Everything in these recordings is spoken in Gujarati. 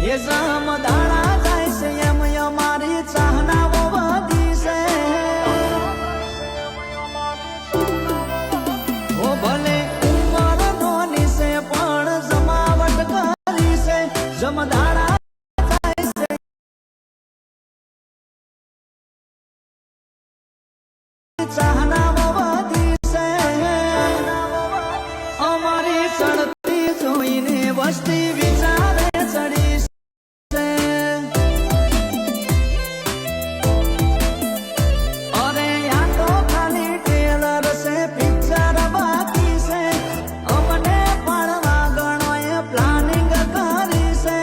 એ સમદાણા જાય છે એમ અમારી ચાહનાઓ વધી છે ઓ ભલે ઉંમર નોની છે પણ જમાવટ કરી છે જમદાણા ચાહનાઓ વધી છે અમારી ચડતી જોઈને વસ્તી વિચારે ચડી છે અરે આ તો ખાલી ટ્રેલર છે પિક્ચર બાકી છે અમને પાડવા ગણોએ પ્લાનિંગ કરી છે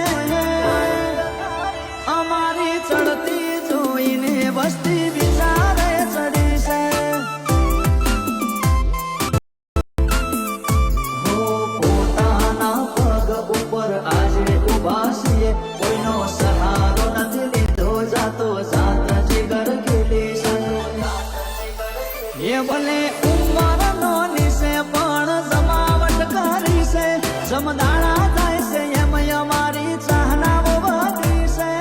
અમારી ચડતી જોઈને વસ્તી વિચારે ચડી છે કોઈનો સહારો નથી લીધો જાતો જાત જીગર ખેલી છે એ ભલે ઉંમર નોની છે પણ જમાવટ કરી છે જમદાણા થાય છે એમ અમારી ચાહનાઓ વધી છે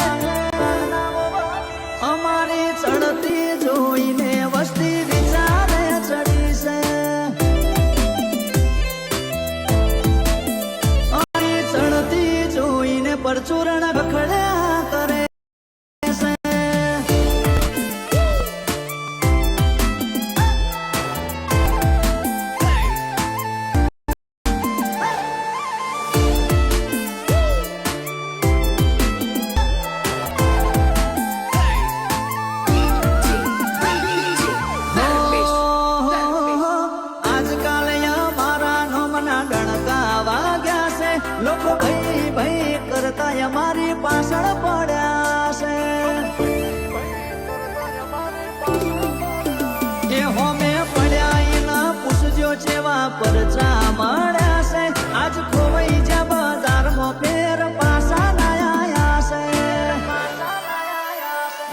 અમારી ચડતી જોઈને વસ્તી વિચારે ચડી છે ચડતી જોઈને પરચુરણ રખડ્યા કરે છે આજકાલ અમારા નોમના ગણકા વાગ્યા છે લોકો ભાઈ ભાઈ કરતા અમારી પાછળ પડ્યા છે એ હોમે પડ્યા એના પૂછજો જેવા પરચા મળ્યા છે આજ ખોવાઈ જા બજારમાં ફેર પાછા લાયા છે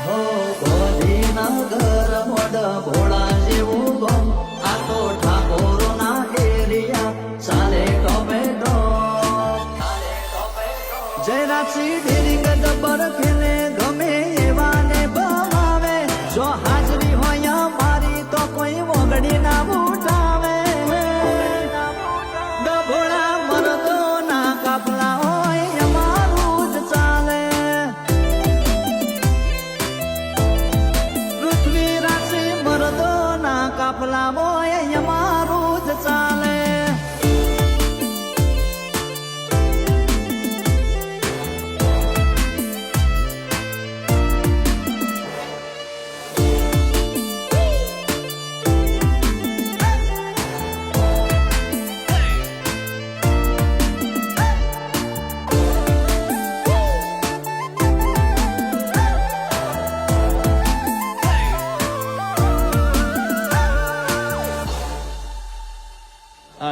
હો ગોધીના ઘર મોઢ ભોળા જેવું ગમ આ તો ઠાકોરોના એરિયા ચાલે ટોમેટો જયરાજસિંહ ડેરિંગ ડબ્બર ખેલે ગમે એવાને બમાવે જો હાજરી હોય મારી તો કોઈ વગડી ના ઉઠાવે ડભોળા મરદો ના કાપલા હોય અમારું જ ચાલે પૃથ્વીરાજસિંહ મરદો ના કાપલા હોય અમારું જ ચાલે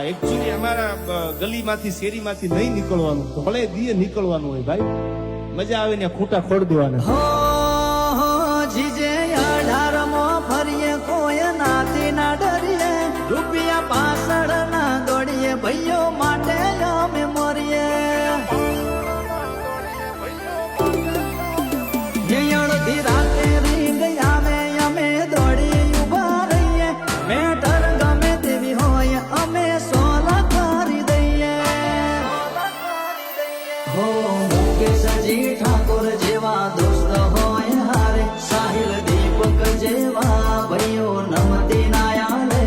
એકચ્યુઅલી અમારા ગલીમાંથી શેરીમાંથી નહીં નીકળવાનું તો ભલે દીએ નીકળવાનું હોય ભાઈ મજા આવે ને ખૂટા ખોડ દેવાના હો જીજે 18 ફરીએ કોઈ નાતી ના ડરીએ રૂપિયા પાછળ ના દોડીએ ભાઈઓ માટે અમે મરીએ અડધી રાતે રીંગ આવે અમે દોડી ઉભા રહીએ મેટર ગમે તેવી હોય અમે સોલા કરી દઈએ હો મુકેશજી ઠાકોર જેવા દોસ્ત હોય હારે સાહિલ દીપક જેવા ભાઈઓ નમતી નાયાલે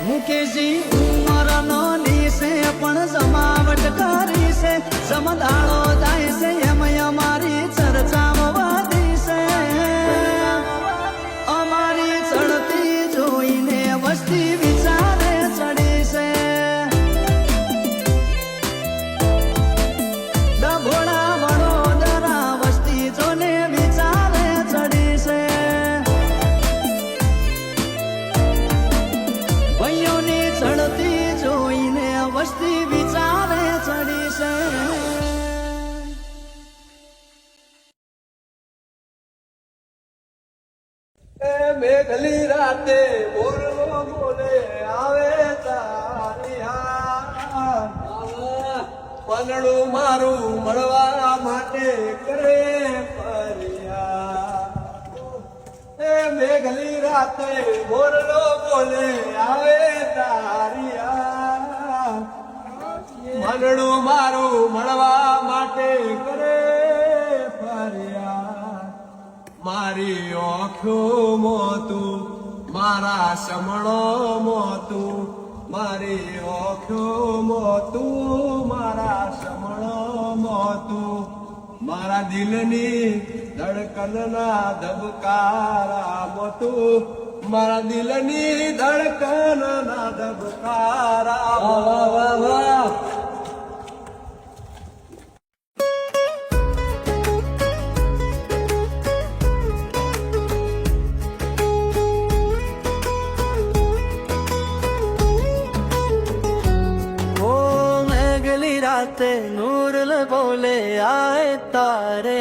મુકેશજી ઉંમર નોની છે પણ જમાવટ કરી છે સમદાળો જાય છે એમ અમારી ચર્ચાઓ વધી છે અમારી ચડતી જોઈને વસ્તી વિચારે ચડી છે ડભોળા વડોદરા વસ્તી જોને વિચારે ચડી છે ભાઈઓની ચડતી જોઈને વસ્તી વિચારે ચડી છે મેઘલી રાતે બોલવો બોલે આવે તારી હા પલડું મારું મળવા માટે કરે ફરિયા એ મેઘલી રાતે મોરલો બોલે આવે તારિયા મનડું મારું મળવા માટે કરે ફરિયા મારી આંખો મોતું મારા સમણો મોતું મારી આંખો મોતું મારા સમણો મોતું મારા દિલની ધડકનના ધબકારા મોતું મારા દિલની ધડકનના ધબકારા વાહ વાહ વાહ ओ मेघली राते नूर बोले आए तारे